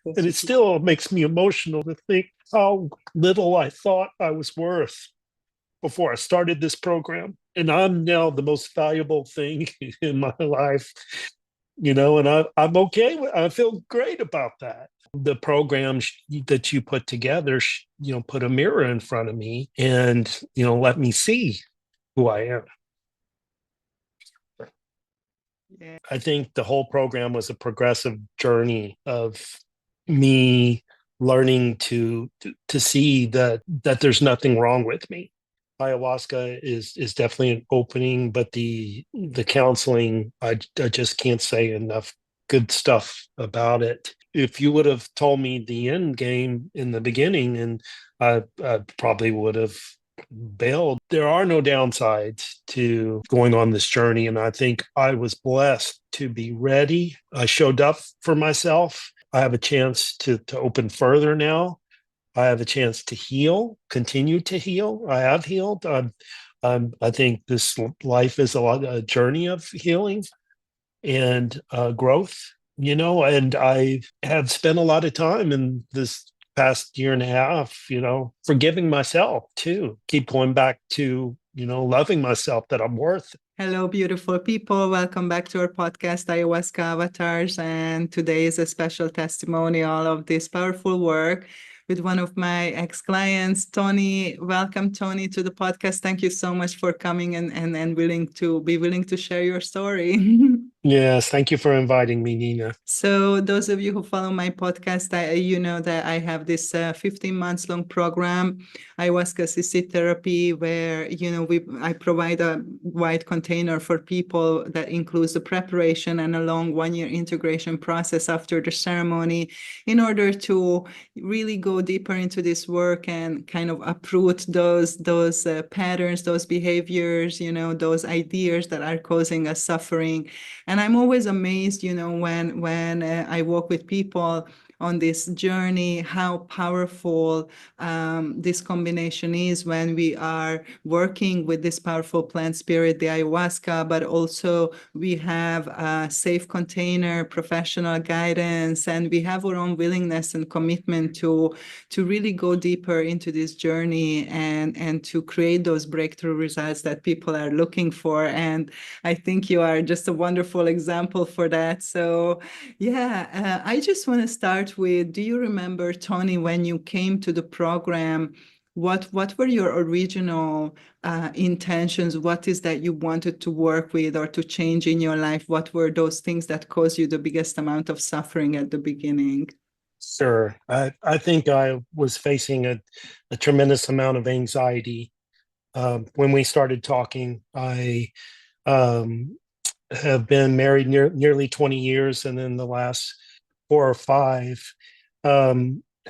And it still makes me emotional to think how little I thought I was worth before I started this program. And I'm now the most valuable thing in my life, and I'm okay with, I feel great about that. The program that you put together, put a mirror in front of me and, let me see who I am. Yeah. I think the whole program was a progressive journey of me learning to see that there's nothing wrong with me. Ayahuasca is definitely an opening, but the counseling, I just can't say enough good stuff about it. If you would have told me the end game in the beginning, and I probably would have bailed. There are no downsides to going on this journey, and I think I was blessed to be ready. I showed up for myself. I have a chance to open further now. I have a chance to heal, continue to heal. I have healed. I think this life is a journey of healing and growth, and I have spent a lot of time in this past year and a half, forgiving myself too. Keep going back to, loving myself, that I'm worth. Hello, beautiful people. Welcome back to our podcast, Ayahuasca Avatars. And today is a special testimonial of this powerful work with one of my ex-clients, Tony. Welcome, Tony, to the podcast. Thank you so much for coming and willing to share your story. Yes, thank you for inviting me, Nina. So those of you who follow my podcast, you know that I have this 15 months long program, Ayahuasca assisted therapy, where, I provide a wide container for people that includes the preparation and a long 1-year integration process after the ceremony, in order to really go deeper into this work and kind of uproot those patterns, those behaviors, those ideas that are causing us suffering. And I'm always amazed, when I walk with people on this journey, how powerful this combination is when we are working with this powerful plant spirit, the ayahuasca, but also we have a safe container, professional guidance, and we have our own willingness and commitment to really go deeper into this journey and to create those breakthrough results that people are looking for. And I think you are just a wonderful example for that. So yeah, I just want to start with, do you remember, Tony, when you came to the program, what were your original intentions? What is that you wanted to work with or to change in your life? What were those things that caused you the biggest amount of suffering at the beginning? Sure. I think I was facing a tremendous amount of anxiety. When we started talking, I um, have been married nearly 20 years, and in the last 4 or 5,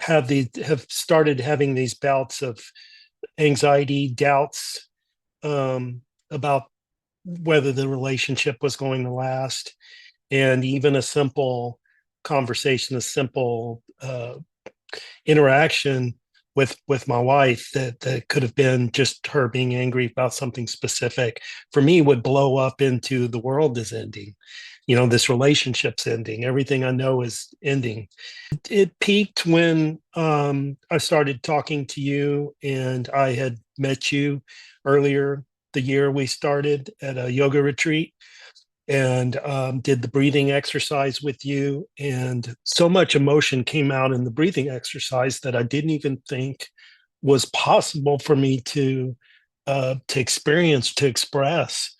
have started having these bouts of anxiety, doubts about whether the relationship was going to last, and even a simple conversation, a simple interaction with my wife that could have been just her being angry about something specific, for me, would blow up into the world is ending, this relationship's ending, everything I know is ending. It peaked when I started talking to you, and I had met you earlier the year. We started at a yoga retreat and did the breathing exercise with you. And so much emotion came out in the breathing exercise that I didn't even think was possible for me to experience, to express.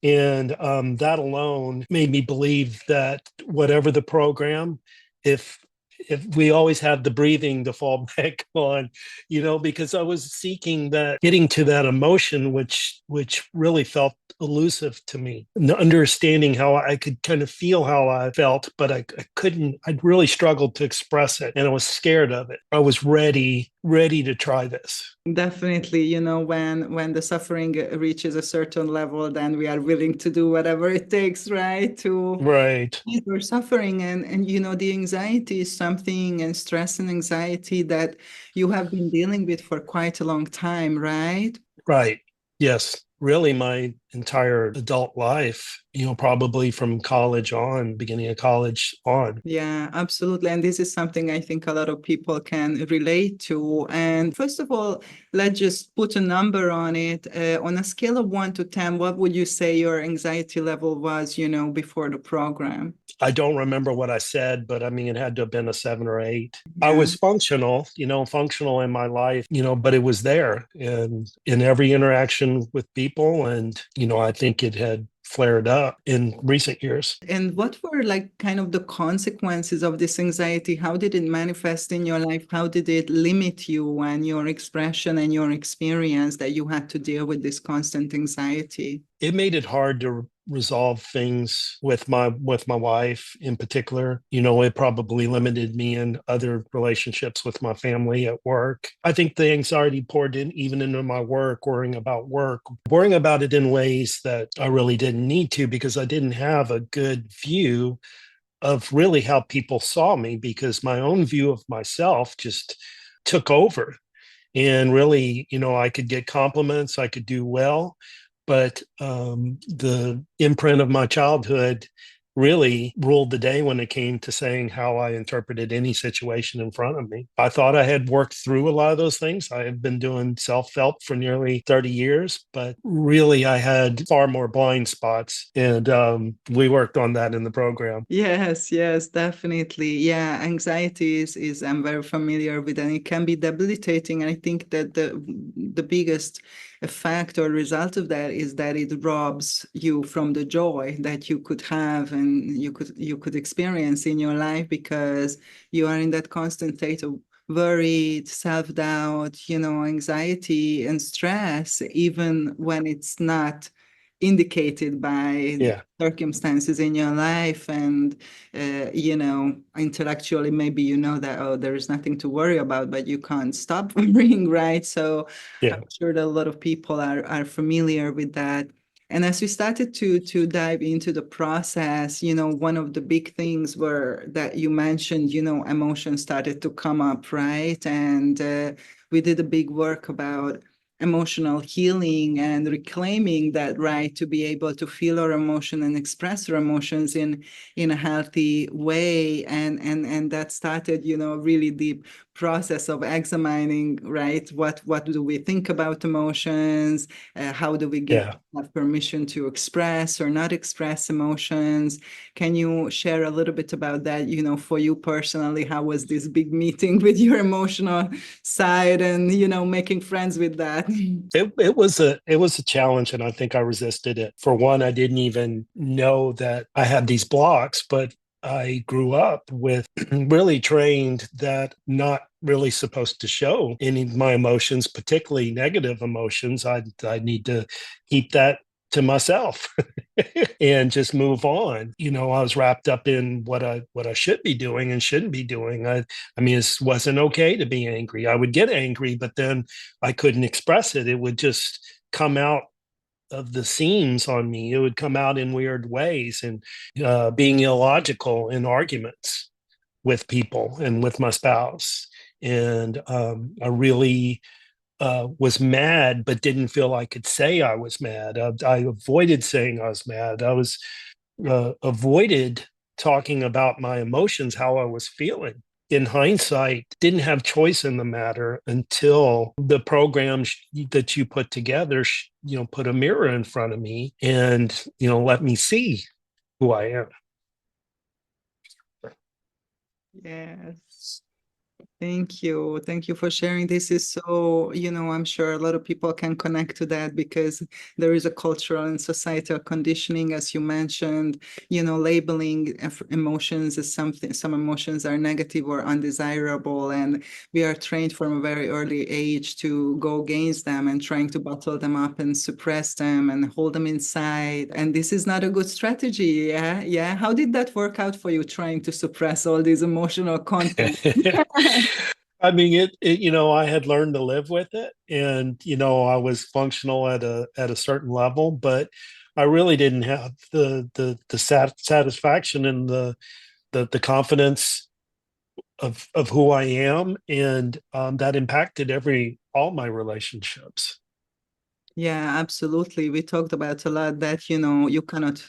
And that alone made me believe that whatever the program, if we always have the breathing to fall back on, because I was seeking that, getting to that emotion, which really felt elusive to me. Understanding how I could kind of feel how I felt, but I couldn't. I'd really struggled to express it, and I was scared of it. I was ready to try this. Definitely, when the suffering reaches a certain level, then we are willing to do whatever it takes, right? To Right. ease our suffering. And the anxiety is something, and stress and anxiety, that you have been dealing with for quite a long time, right? Right. Yes. Really, my entire adult life, probably from college on, beginning of college on. Yeah, absolutely. And this is something I think a lot of people can relate to. And first of all, let's just put a number on it. On a scale of 1 to 10, what would you say your anxiety level was, before the program? I don't remember what I said, but I mean, it had to have been a 7 or 8. I Yeah. was functional in my life, but it was there and in every interaction with people. And, I think it had flared up in recent years. And what were like kind of the consequences of this anxiety? How did it manifest in your life? How did it limit you and your expression and your experience that you had to deal with this constant anxiety? It made it hard to resolve things with my wife in particular. It probably limited me in other relationships with my family at work. I think the anxiety poured in even into my worrying about it in ways that I really didn't need to, because I didn't have a good view of really how people saw me, because my own view of myself just took over. And really, I could get compliments, I could do well, but the imprint of my childhood really ruled the day when it came to saying how I interpreted any situation in front of me. I thought I had worked through a lot of those things. I have been doing self-help for nearly 30 years, but really I had far more blind spots. And we worked on that in the program. Yes, yes, definitely. Yeah, anxiety is I'm very familiar with, and it can be debilitating. And I think that the biggest effect or result of that is that it robs you from the joy that you could have and you could experience in your life, because you are in that constant state of worried, self-doubt, anxiety and stress, even when it's not indicated by Yeah. circumstances in your life. And intellectually maybe that, oh, there is nothing to worry about, but you can't stop worrying, right? So I'm Yeah. sure that a lot of people are familiar with that. And as we started to dive into the process, one of the big things were that you mentioned, emotions started to come up, right? And we did a big work about emotional healing and reclaiming that right to be able to feel our emotion and express our emotions in a healthy way. And that started, a really deep process of examining, right, what do we think about emotions, how do we Yeah. have permission to express or not express emotions. Can you share a little bit about that, for you personally? How was this big meeting with your emotional side and, making friends with that? It was a challenge, and I think I resisted it. For one, I didn't even know that I had these blocks, but I grew up with really trained that not really supposed to show any of my emotions, particularly negative emotions. I need to keep that to myself and just move on. I was wrapped up in what I should be doing and shouldn't be doing. I mean, it wasn't okay to be angry. I would get angry, but then I couldn't express it. It would just come out of the seams on me. It would come out in weird ways, and being illogical in arguments with people and with my spouse. And I really was mad, but didn't feel I could say I was mad. I avoided saying I was mad. I was avoided talking about my emotions, how I was feeling. In hindsight, didn't have choice in the matter until the program that you put together, put a mirror in front of me and, let me see who I am. Yes. Thank you. Thank you for sharing. This is so, I'm sure a lot of people can connect to that, because there is a cultural and societal conditioning, as you mentioned, labeling emotions as something, some emotions are negative or undesirable. And we are trained from a very early age to go against them and trying to bottle them up and suppress them and hold them inside. And this is not a good strategy. Yeah. Yeah. How did that work out for you, trying to suppress all these emotional content? I mean, I had learned to live with it, and, I was functional at a certain level, but I really didn't have the satisfaction and the confidence of who I am. And that impacted all my relationships. Yeah, absolutely. We talked about a lot that, you cannot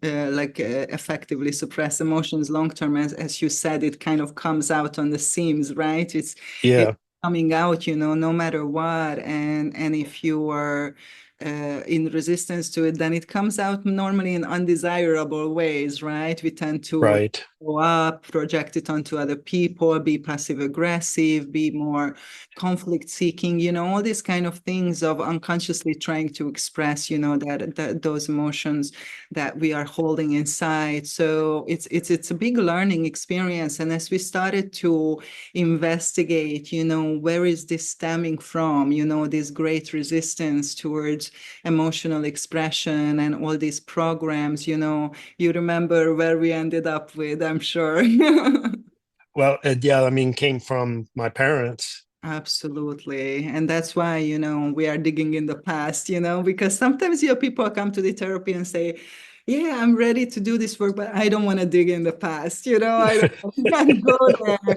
effectively suppress emotions long term. As you said, it kind of comes out on the seams, right? It's Yeah, coming out, no matter what. And if you are in resistance to it, then it comes out normally in undesirable ways, right? We tend to right, go up, project it onto other people, be passive aggressive, be more conflict seeking, all these kind of things of unconsciously trying to express, that those emotions that we are holding inside. So it's a big learning experience. And as we started to investigate, where is this stemming from, this great resistance towards emotional expression and all these programs, you remember where we ended up with, I'm sure. well, yeah, I mean, came from my parents. Absolutely. And that's why, we are digging in the past, because sometimes, people come to the therapy and say, yeah, I'm ready to do this work, but I don't want to dig in the past, I don't want to go there.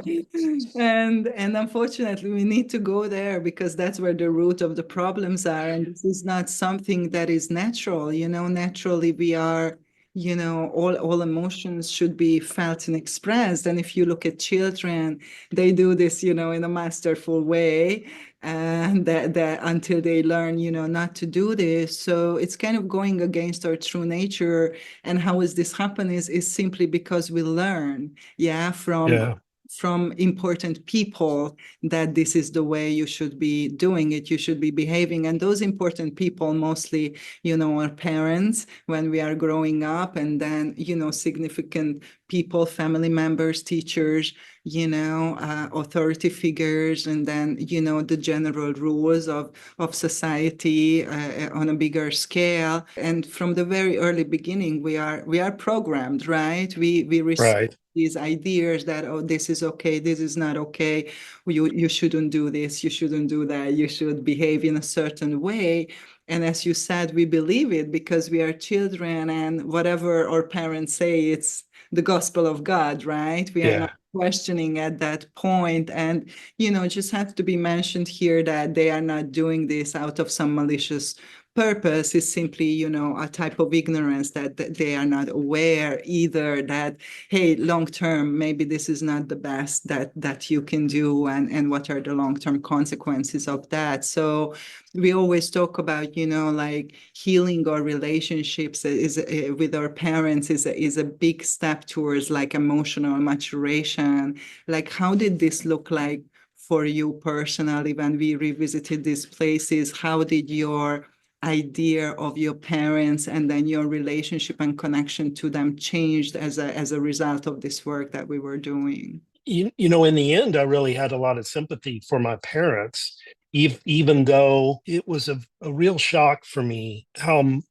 And unfortunately, we need to go there because that's where the root of the problems are. And this is not something that is natural, naturally we are, all emotions should be felt and expressed. And if you look at children, they do this, in a masterful way, and that until they learn, not to do this. So it's kind of going against our true nature. And how is this happen is simply because we learn, yeah, Yeah, from important people that this is the way you should be doing it, you should be behaving. And those important people mostly, our parents when we are growing up, and then, significant people, family members, teachers, authority figures, and then, the general rules of society on a bigger scale. And from the very early beginning, we are programmed, right? We receive right. these ideas that, oh, this is okay, this is not okay, you shouldn't do this, you shouldn't do that, you should behave in a certain way. And as you said, we believe it because we are children, and whatever our parents say, it's the gospel of God, right? We are not Yeah, questioning at that point. And, just have to be mentioned here that they are not doing this out of some malicious purpose. Is simply, a type of ignorance that they are not aware either that, hey, long term, maybe this is not the best that you can do, and what are the long term consequences of that. So we always talk about, like healing our relationships is with our parents is a big step towards like emotional maturation. Like, how did this look like for you personally when we revisited these places? How did your idea of your parents and then your relationship and connection to them changed as a result of this work that we were doing? in the end, I really had a lot of sympathy for my parents, even though it was a real shock for me how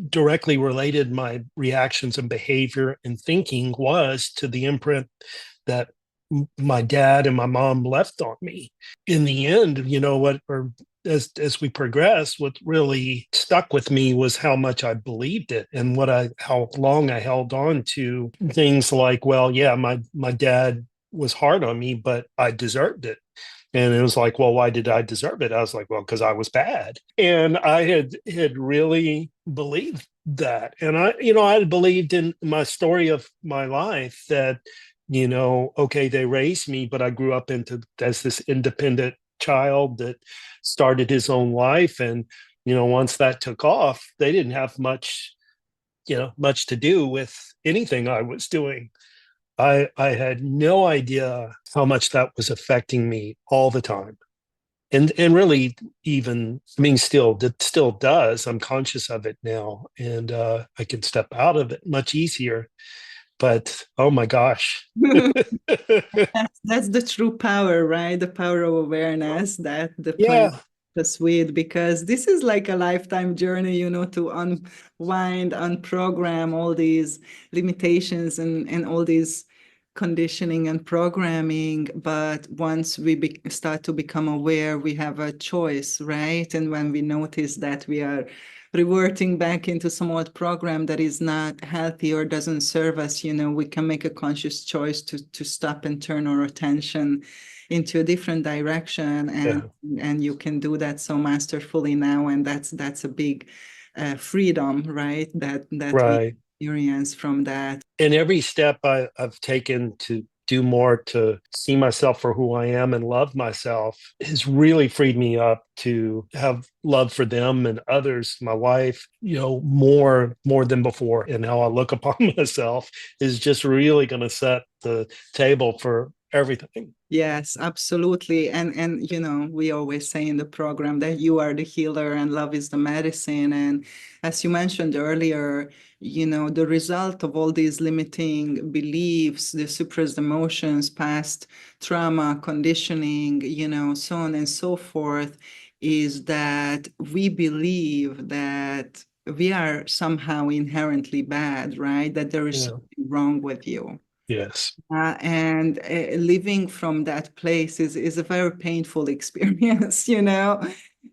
directly related my reactions and behavior and thinking was to the imprint that my dad and my mom left on me. In the end, what, or as we progressed, what really stuck with me was how much I believed it and how long I held on to things like, well, yeah, my dad was hard on me, but I deserved it. And it was like, well, why did I deserve it? I was like, well, because I was bad. And I had really believed that. And I had believed in my story of my life that, okay, they raised me, but I grew up as this independent child that started his own life. And, once that took off, they didn't have much to do with anything I was doing. I had no idea how much that was affecting me all the time. And really even, I mean, still that still does. I'm conscious of it now, and I can step out of it much easier. But oh my gosh. That's the true power, right? The power of awareness that the plant Yeah, the sweet, because this is like a lifetime journey, to unwind, unprogram all these limitations and all these conditioning and programming. But once we start to become aware, we have a choice, right? And when we notice that we are reverting back into some old program that is not healthy or doesn't serve us, we can make a conscious choice to stop and turn our attention into a different direction, Yeah. and you can do that so masterfully now, and that's a big freedom, right? That we Right. experience from that. And every step I've taken to do more to see myself for who I am and love myself has really freed me up to have love for them and others, my wife, more than before. And how I look upon myself is just really going to set the table for everything. Yes, absolutely. And we always say in the program that you are the healer and love is the medicine. And as you mentioned earlier, the result of all these limiting beliefs, the suppressed emotions, past trauma, conditioning, so on and so forth, is that we believe that we are somehow inherently bad, right? That there is Yeah. something wrong with you. Yes. And living from that place is a very painful experience,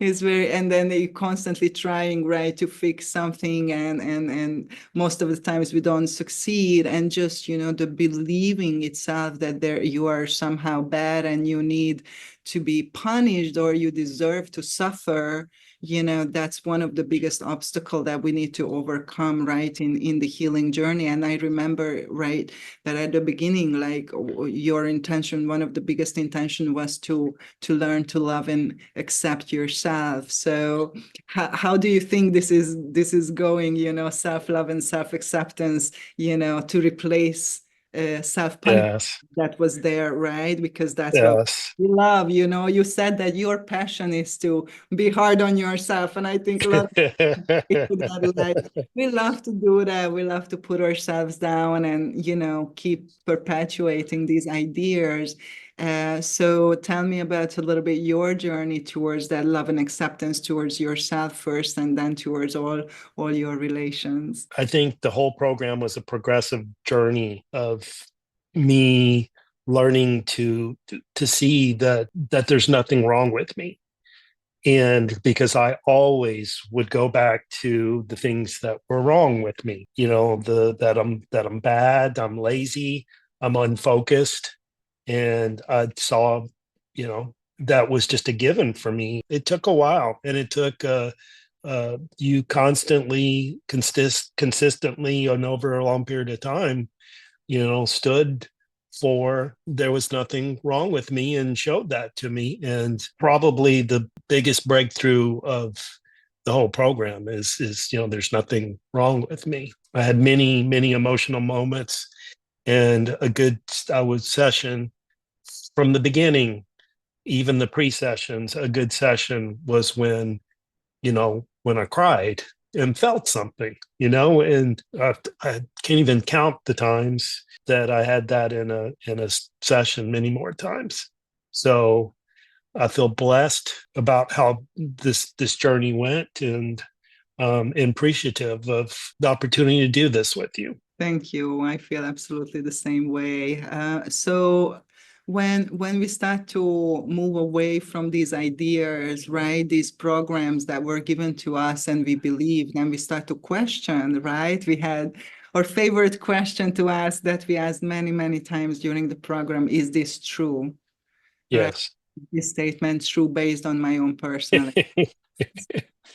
It's very, and then you constantly trying, right, to fix something, and most of the times we don't succeed, and just the believing itself that you are somehow bad and you need to be punished or you deserve to suffer. That's one of the biggest obstacle that we need to overcome, right, in the healing journey. And I remember, right, that at the beginning, like your intention, one of the biggest intention was to learn to love and accept yourself. So how do you think this is going, self-love and self-acceptance, to replace self-punishment Yes. that was there, right? Because that's what Yes. we love. You said that your passion is to be hard on yourself, and I think a lot that, like, we love to do that. We love to put ourselves down and, keep perpetuating these ideas. So tell me about a little bit your journey towards that love and acceptance towards yourself first, and then towards all your relations. I think the whole program was a progressive journey of me learning to see that there's nothing wrong with me. And because I always would go back to the things that were wrong with me, the that I'm bad, I'm lazy, I'm unfocused. And I saw, that was just a given for me. It took a while, and it took you consistently and over a long period of time, stood for there was nothing wrong with me and showed that to me. And probably the biggest breakthrough of the whole program is there's nothing wrong with me. I had many, many emotional moments, and a good I was session from the beginning, even the pre-sessions. A good session was when I cried and felt something, and I can't even count the times that I had that in a session, many more times. So I feel blessed about how this journey went, and appreciative of the opportunity to do this with you. Thank you. I feel absolutely the same way. So when we start to move away from these ideas, right, these programs that were given to us and we believe, then we start to question, right? We had our favorite question to ask that we asked many, many times during the program: is this true? Right? Yes. This statement true based on my own personal,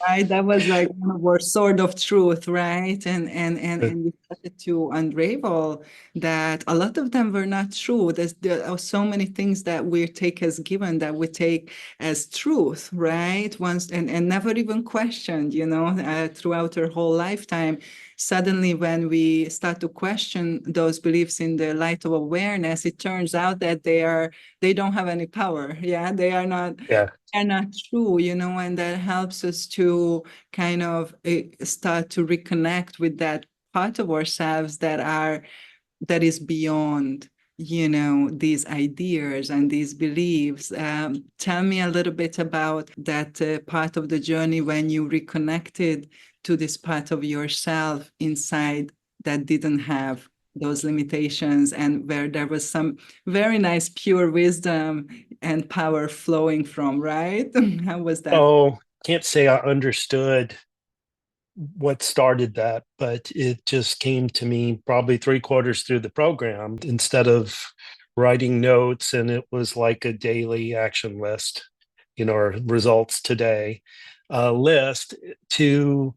right? That was like one of our sword of truth, right? And we started to unravel that a lot of them were not true. There are so many things that we take as given, that we take as truth, right? Once and never even questioned, throughout our whole lifetime. Suddenly, when we start to question those beliefs in the light of awareness, it turns out that they don't have any power. Yeah, they Yeah. are not true, and that helps us to kind of start to reconnect with that part of ourselves that is beyond, these ideas and these beliefs. Tell me a little bit about that part of the journey when you reconnected to this part of yourself inside that didn't have those limitations, and where there was some very nice pure wisdom and power flowing from, right? How was that? Oh, can't say I understood what started that, but it just came to me probably three-quarters through the program instead of writing notes, and it was like a daily action list, or results today list, to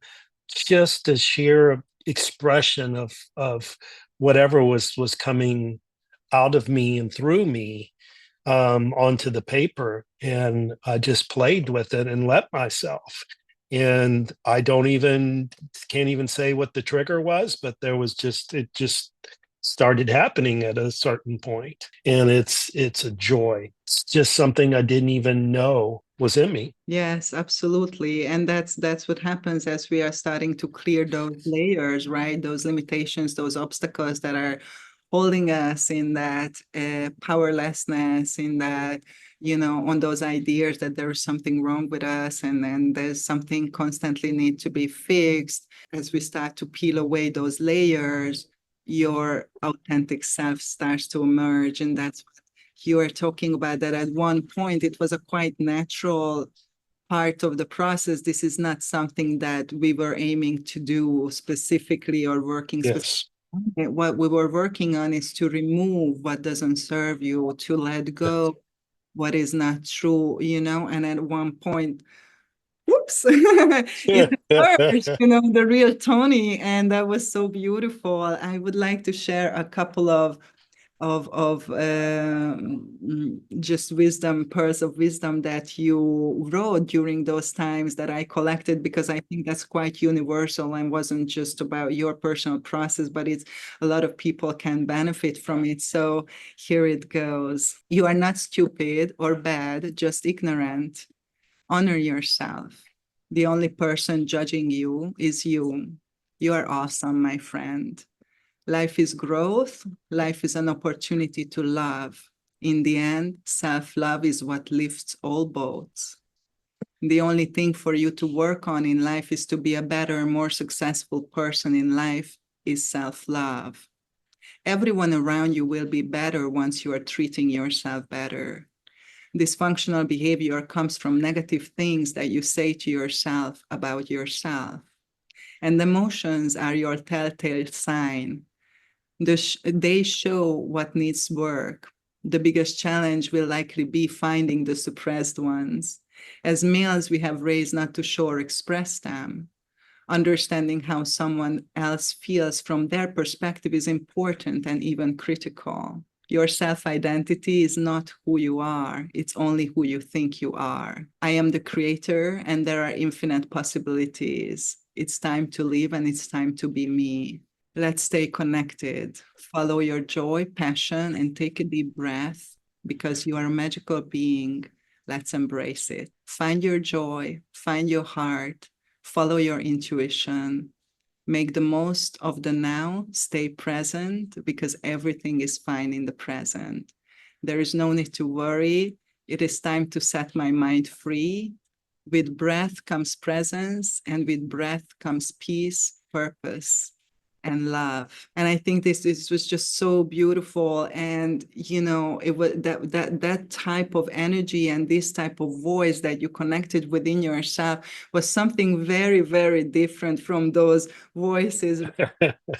just a sheer expression of whatever was coming out of me and through me onto the paper, and I just played with it and let myself. And I don't even can't even say what the trigger was, but it just started happening at a certain point, and it's a joy. It's just something I didn't even know was in me. Yes, absolutely. And that's what happens as we are starting to clear those layers, right? Those limitations, those obstacles that are holding us in that powerlessness, in that, on those ideas that there is something wrong with us, and then there's something constantly need to be fixed. As we start to peel away those layers, your authentic self starts to emerge. And that's what you are talking about, that at one point it was a quite natural part of the process. This is not something that we were aiming to do specifically or working specifically. Yes. What we were working on is to remove what doesn't serve you, to let go what is not true, and at one point, whoops, it emerged, the real Tony, and that was so beautiful. I would like to share a couple of just wisdom, pearls of wisdom that you wrote during those times that I collected, because I think that's quite universal and wasn't just about your personal process, but it's a lot of people can benefit from it. So here it goes. You are not stupid or bad, just ignorant. Honor yourself. The only person judging you is you. You are awesome, my friend. Life is growth. Life is an opportunity to love. In the end, self-love is what lifts all boats. The only thing for you to work on in life is to be a better, more successful person in life is self-love. Everyone around you will be better once you are treating yourself better. Dysfunctional behavior comes from negative things that you say to yourself about yourself. And emotions are your telltale sign. They show what needs work. The biggest challenge will likely be finding the suppressed ones. As males, we have raised not to show or express them. Understanding how someone else feels from their perspective is important and even critical. Your self-identity is not who you are. It's only who you think you are. I am the creator, and there are infinite possibilities. It's time to live, and it's time to be me. Let's stay connected. Follow your joy, passion, and take a deep breath, because you are a magical being. Let's embrace it. Find your joy, find your heart, follow your intuition. Make the most of the now, stay present, because everything is fine in the present. There is no need to worry. It is time to set my mind free. With breath comes presence, and with breath comes peace, purpose, and love. And I think this was just so beautiful. And it was that type of energy and this type of voice that you connected within yourself was something very, very different from those voices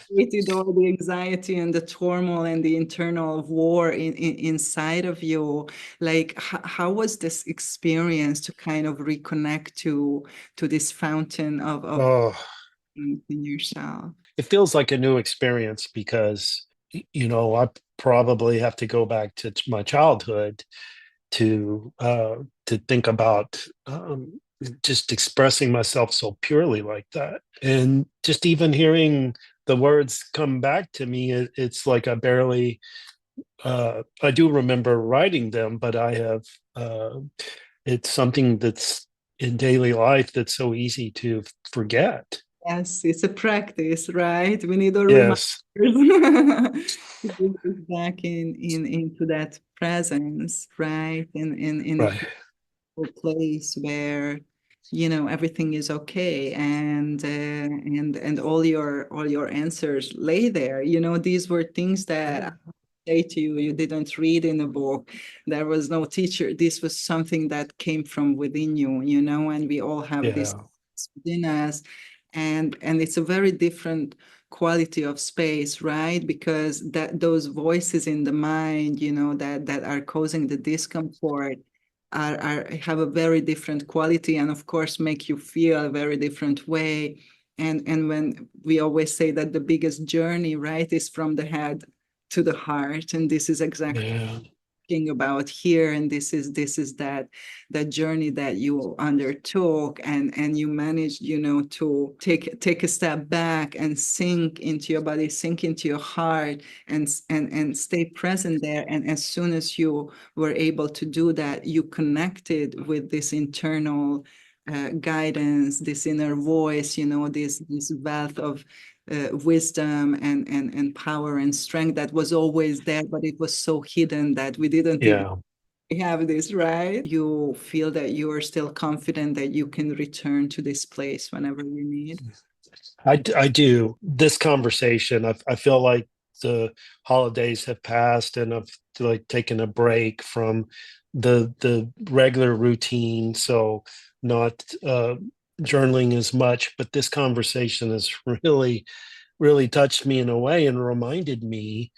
created all the anxiety and the turmoil and the internal war inside of you. Like, how was this experience to kind of reconnect to this fountain of Oh, in yourself? it feels like a new experience because, I probably have to go back to my childhood to think about just expressing myself so purely like that, and just even hearing the words come back to me, it's like I do remember writing them, but I have it's something that's in daily life that's so easy to forget. Yes, it's a practice, right? We need a reminder Yes. to bring us back into that presence, right? In a Right. peaceful place where everything is okay, and all your answers lay there. These were things that I say to you, you didn't read in a book. There was no teacher. This was something that came from within you, and we all have this Yeah. within us. and it's a very different quality of space, right? Because that those voices in the mind, that are causing the discomfort are have a very different quality, and of course make you feel a very different way. And when we always say that the biggest journey, right, is from the head to the heart, and this is exactly Yeah. about here, and this is that journey that you undertook, and you managed, to take a step back and sink into your body, sink into your heart, and stay present there. And as soon as you were able to do that, you connected with this internal guidance, this inner voice, this wealth of wisdom and power and strength that was always there, but it was so hidden that we didn't even Yeah. have this, right? You feel that you are still confident that you can return to this place whenever you need. I do. This conversation, I feel like the holidays have passed and I've like taken a break from the regular routine. So not journaling as much, but this conversation has really touched me in a way and reminded me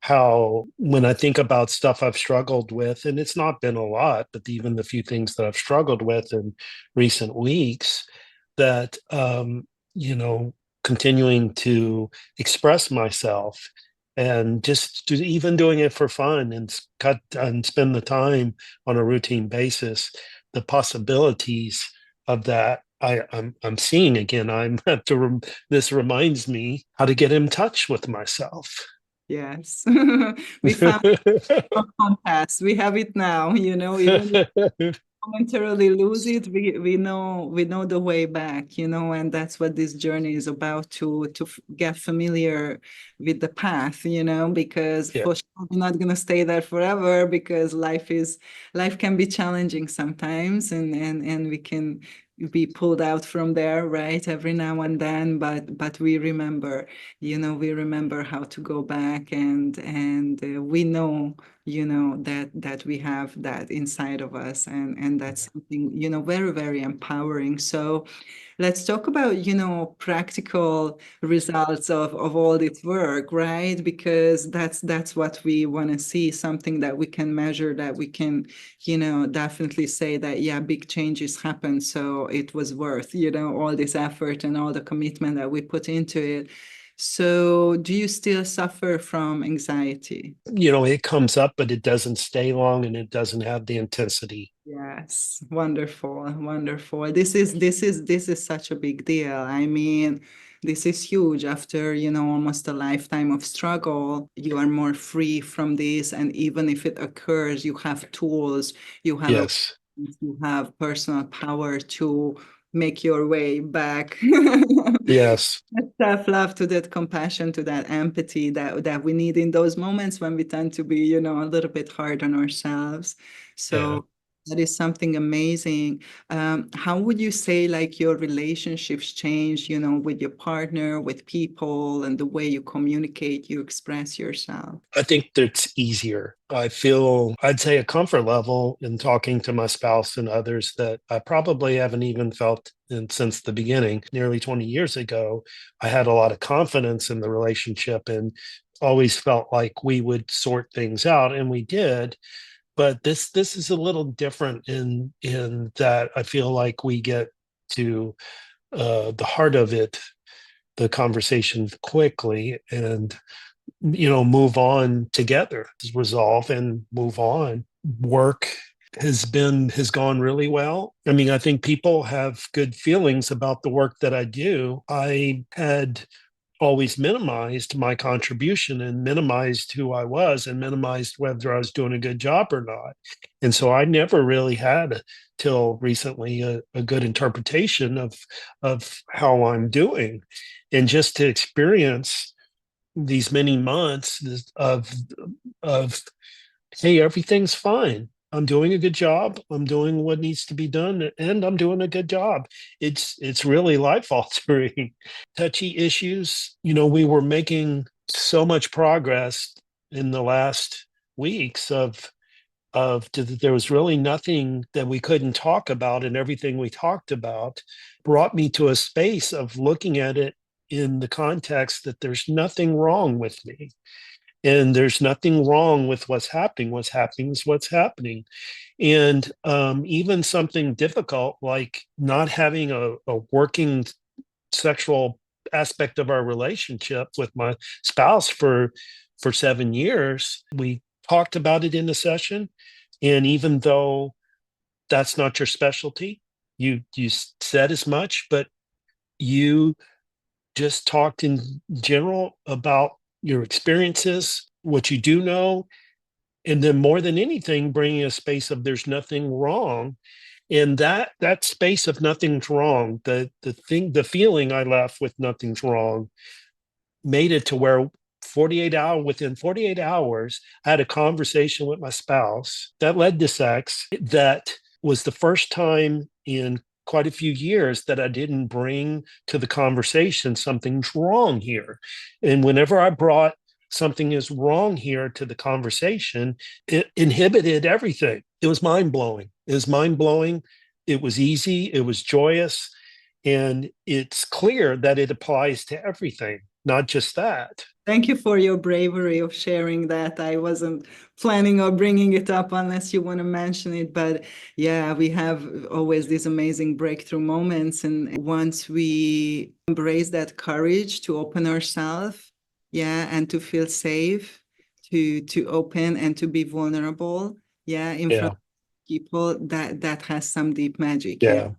how when I think about stuff I've struggled with, and it's not been a lot, but even the few things that I've struggled with in recent weeks, that you know, continuing to express myself and just even doing it for fun and cut and spend the time on a routine basis, the possibilities of that I'm seeing again. I'm to this reminds me how to get in touch with myself. Yes. We found our compass. We have it now, even momentarily lose it, we know the way back, and that's what this journey is about, to get familiar with the path, because Yeah, for sure we're not going to stay there forever, because life can be challenging sometimes, and we can be pulled out from there, right, every now and then, but we remember how to go back, and we know, that we have that inside of us, and that's something, very, very empowering. So let's talk about, practical results of all this work, right? Because that's what we want to see, something that we can measure, that we can, definitely say that, yeah, big changes happen, so it was worth, all this effort and all the commitment that we put into it. So do you still suffer from anxiety? it comes up, but it doesn't stay long and it doesn't have the intensity. Yes, wonderful, wonderful. This is such a big deal. I mean, this is huge. After, almost a lifetime of struggle, you are more free from this. And even if it occurs, you have tools, you have a, Yes, you have personal power to make your way back. yes, That self-love, to that compassion, to that empathy that we need in those moments when we tend to be, a little bit hard on ourselves. yeah. So that is something amazing. How would you say, like, your relationships change, with your partner, with people, and the way you communicate, you express yourself? I think that's easier. I feel, I'd say, a comfort level in talking to my spouse and others that I probably haven't even felt since the beginning. Nearly 20 years ago, I had a lot of confidence in the relationship and always felt like we would sort things out, and we did. But this is a little different in that I feel like we get to the heart of it, the conversation quickly, and move on together, resolve and move on. Work has gone really well. I mean, I think people have good feelings about the work that I do. I had always minimized my contribution and minimized who I was and minimized whether I was doing a good job or not. And so I never really had till recently a good interpretation of how I'm doing. And just to experience these many months of hey, everything's fine. I'm doing a good job. I'm doing what needs to be done, and I'm doing a good job. It's really life altering. Touchy issues. We were making so much progress in the last weeks of there was really nothing that we couldn't talk about, and everything we talked about brought me to a space of looking at it in the context that there's nothing wrong with me, and there's nothing wrong with what's happening. What's happening is what's happening. And even something difficult like not having a working sexual aspect of our relationship with my spouse for 7 years, we talked about it in the session. And even though that's not your specialty, you said as much, but you just talked in general about your experiences, what you do know, and then more than anything, bringing a space of there's nothing wrong. And that space of nothing's wrong, the feeling I left with nothing's wrong, made it to where within 48 hours, I had a conversation with my spouse that led to sex. That was the first time in quite a few years that I didn't bring to the conversation something's wrong here. And whenever I brought something is wrong here to the conversation, it inhibited everything. It was mind blowing. It was mind blowing. It was easy. It was joyous. And it's clear that it applies to everything, not just that. Thank you for your bravery of sharing that. I wasn't planning on bringing it up unless you want to mention it. But yeah, we have always these amazing breakthrough moments. And once we embrace that courage to open ourselves, yeah, and to feel safe, to open and to be vulnerable, yeah, in front Yeah. of people, that has some deep magic, yeah, Yeah.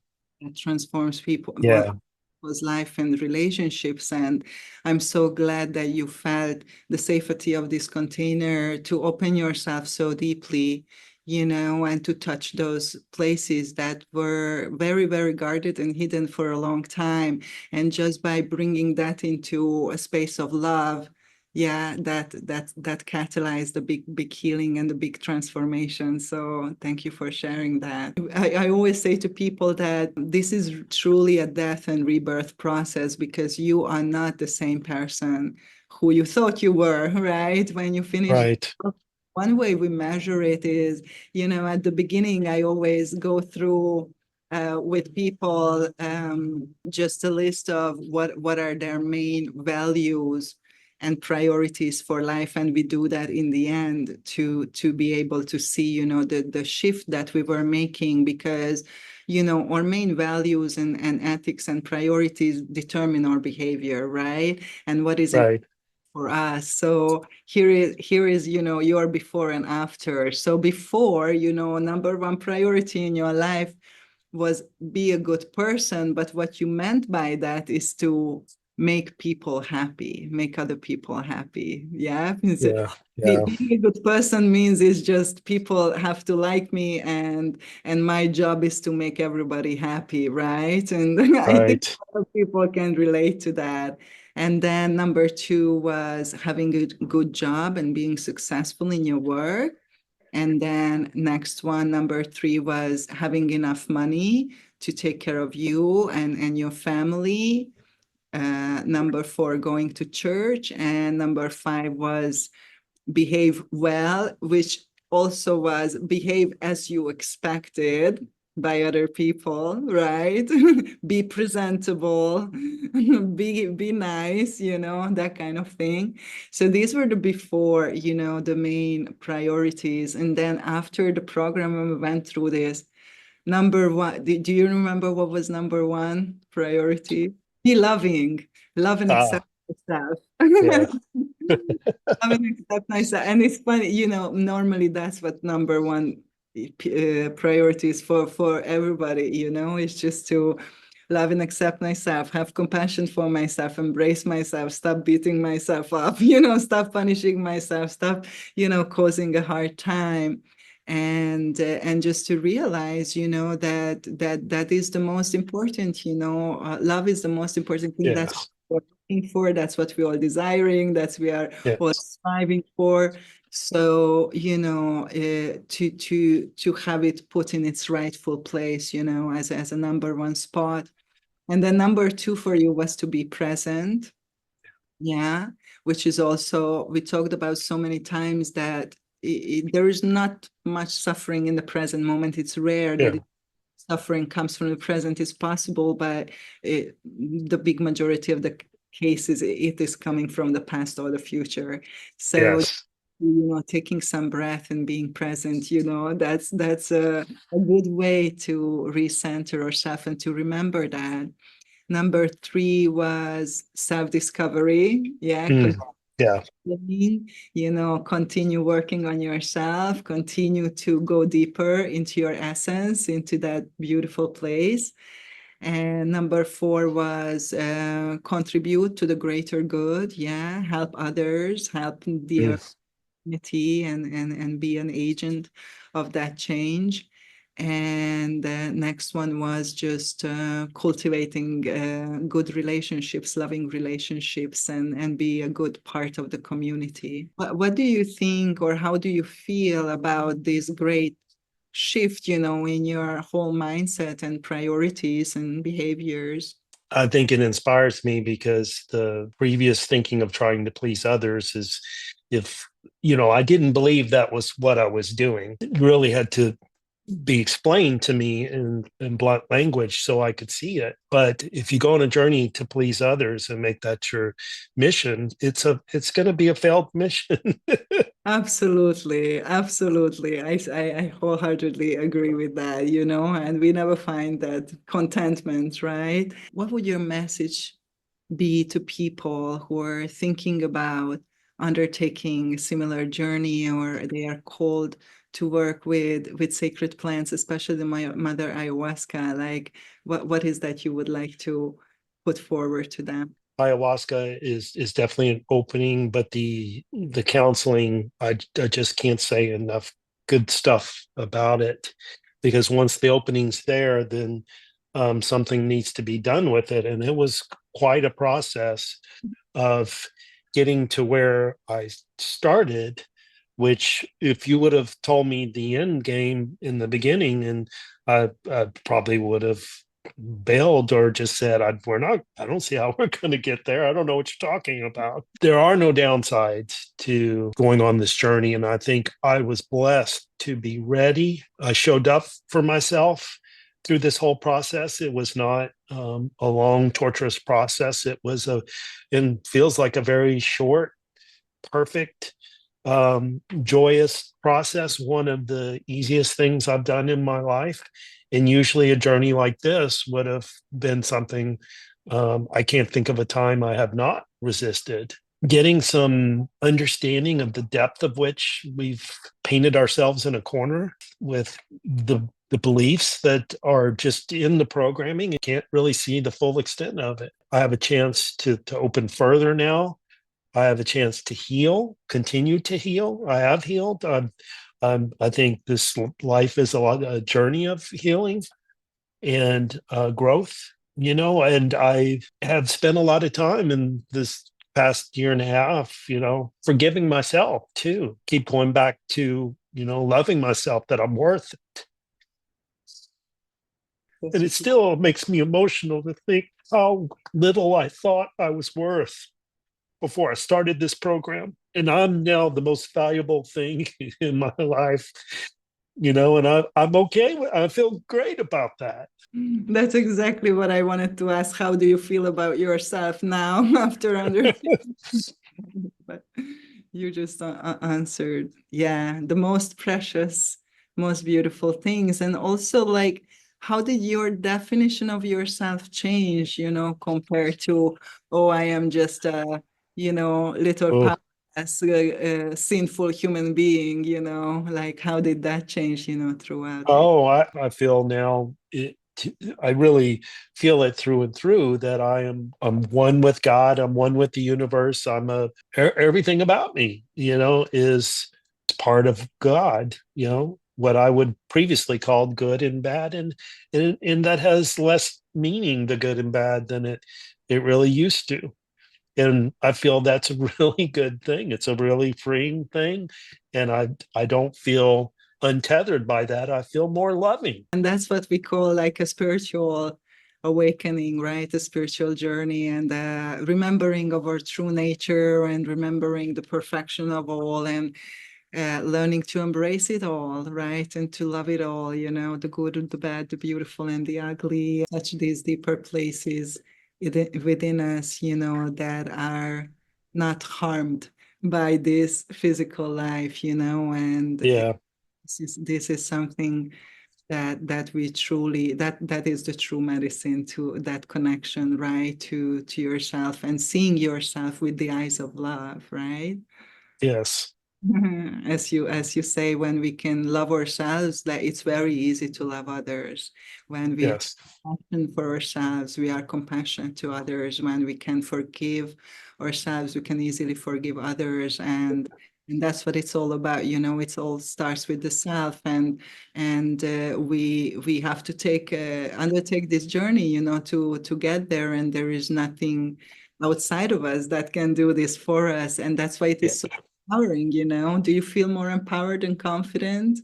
that transforms people. Yeah. Was life and relationships. And I'm so glad that you felt the safety of this container to open yourself so deeply, and to touch those places that were very, very guarded and hidden for a long time. And just by bringing that into a space of love, yeah, that catalyzed the big healing and the big transformation. So thank you for sharing that. I always say to people that this is truly a death and rebirth process, because you are not the same person who you thought you were, right? When you finish. Right. One way we measure it is, at the beginning, I always go through with people just a list of what are their main values and priorities for life, and we do that in the end to be able to see the shift that we were making, because our main values and ethics and priorities determine our behavior, right? And what is important Right. for us. So here is your before and after. So before, number one priority in your life was be a good person, but what you meant by that is to make people happy, make other people happy. Yeah. Yeah. Yeah. Being a good person means it's just people have to like me, and my job is to make everybody happy, right? And I think Right. a lot of people can relate to that. And then number two was having a good job and being successful in your work. And then next one, number three, was having enough money to take care of you and your family. Number four, going to church. And number five was behave well, which also was behave as you expected by other people, right? Be presentable, be nice, that kind of thing. So these were the before, the main priorities. And then after the program, when we went through this, number one, do you remember what was number one priority? Be loving, love and Ah, accept yourself. yeah. I mean, accept myself. And it's funny, normally that's what number one priority is for everybody, it's just to love and accept myself, have compassion for myself, embrace myself, stop beating myself up, stop punishing myself, stop, causing a hard time. And just to realize, that is the most important, love is the most important thing. That's Yes. what we're looking for. That's what we're all desiring. That's we are all Yes. striving for. So, to have it put in its rightful place, as a number one spot. And then number two for you was to be present. Yeah, which is also, we talked about so many times that there is not much suffering in the present moment. It's rare Yeah. that suffering comes from the present is possible, but the big majority of the cases, it is coming from the past or the future. So, Yes. taking some breath and being present, that's a good way to recenter ourselves and to remember that. Number 3 was self-discovery. Yeah, Mm. Yeah. continue working on yourself, continue to go deeper into your essence, into that beautiful place. And number 4 was contribute to the greater good. Yeah, help others, help the Mm. community, and be an agent of that change. And the next one was just cultivating good relationships, loving relationships, and be a good part of the community. What do you think, or how do you feel about this great shift, in your whole mindset and priorities and behaviors? I think it inspires me because the previous thinking of trying to please others is if, I didn't believe that was what I was doing. It really had to be explained to me in blunt language so I could see it. But if you go on a journey to please others and make that your mission, it's going to be a failed mission. Absolutely, absolutely. I wholeheartedly agree with that, and we never find that contentment, right? What would your message be to people who are thinking about undertaking a similar journey, or they are called to work with sacred plants, especially the Mother Ayahuasca? Like, what is that you would like to put forward to them? Ayahuasca is definitely an opening, but the counseling, I just can't say enough good stuff about it, because once the opening's there, then something needs to be done with it. And it was quite a process of getting to where I started, which if you would have told me the end game in the beginning, and I probably would have bailed or just said, we're not, I don't see how we're going to get there. I don't know what you're talking about. There are no downsides to going on this journey. And I think I was blessed to be ready. I showed up for myself through this whole process. It was not a long, torturous process. It was and feels like a very short, perfect, joyous process. One of the easiest things I've done in my life. And usually a journey like this would have been something I can't think of a time I have not resisted. Getting some understanding of the depth of which we've painted ourselves in a corner with the beliefs that are just in the programming. You can't really see the full extent of it. I have a chance to open further now. I have a chance to heal, continue to heal. I have healed. I think this life is a journey of healing and growth, and I have spent a lot of time in this past year and a half, forgiving myself too. Keep going back to, loving myself, that I'm worth it. And it still makes me emotional to think how little I thought I was worth before I started this program. And I'm now the most valuable thing in my life, and I'm okay I feel great about that. That's exactly what I wanted to ask. How do you feel about yourself now after under? But you just answered. Yeah, the most precious, most beautiful things. And also, like, how did your definition of yourself change, compared to, oh, I am just a, little Oh, powerless, sinful human being, like, how did that change, throughout it? I feel now I really feel it through and through that I'm one with God. I'm one with the universe. Everything about me, is part of God, what I would previously call good and bad. And that has less meaning, the good and bad, than it really used to. And I feel that's a really good thing. It's a really freeing thing. And I don't feel untethered by that. I feel more loving. And that's what we call like a spiritual awakening, right? A spiritual journey, and remembering of our true nature, and remembering the perfection of all, and learning to embrace it all, right? And to love it all, the good and the bad, the beautiful and the ugly, touch these deeper places within us, that are not harmed by this physical life, and Yeah. this is something that we truly that is the true medicine, to that connection, right, to yourself, and seeing yourself with the eyes of love, right? Yes. As you say, when we can love ourselves, that it's very easy to love others. When we have Yes. compassion for ourselves, we are compassionate to others. When we can forgive ourselves, we can easily forgive others. And that's what it's all about. It all starts with the self, and we have to undertake this journey, to get there. And there is nothing outside of us that can do this for us. And that's why it Yeah. is so empowering. Do you feel more empowered and confident?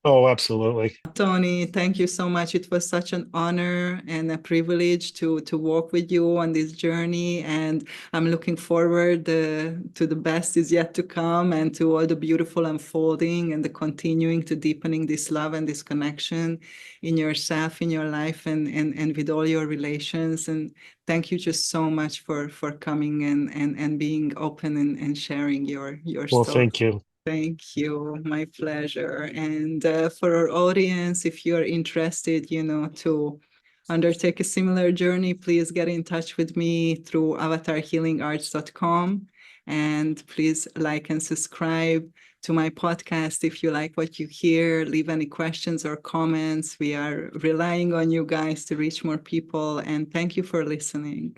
Oh, absolutely. Tony, thank you so much. It was such an honor and a privilege to walk with you on this journey. And I'm looking forward to the best is yet to come, and to all the beautiful unfolding and the continuing to deepening this love and this connection in yourself, in your life, and with all your relations. And thank you just so much for coming and being open and sharing your Well, story. thank you. Thank you. My pleasure. And for our audience, if you are interested, to undertake a similar journey, please get in touch with me through avatarhealingarts.com. And please like and subscribe to my podcast if you like what you hear. Leave any questions or comments. We are relying on you guys to reach more people. And thank you for listening.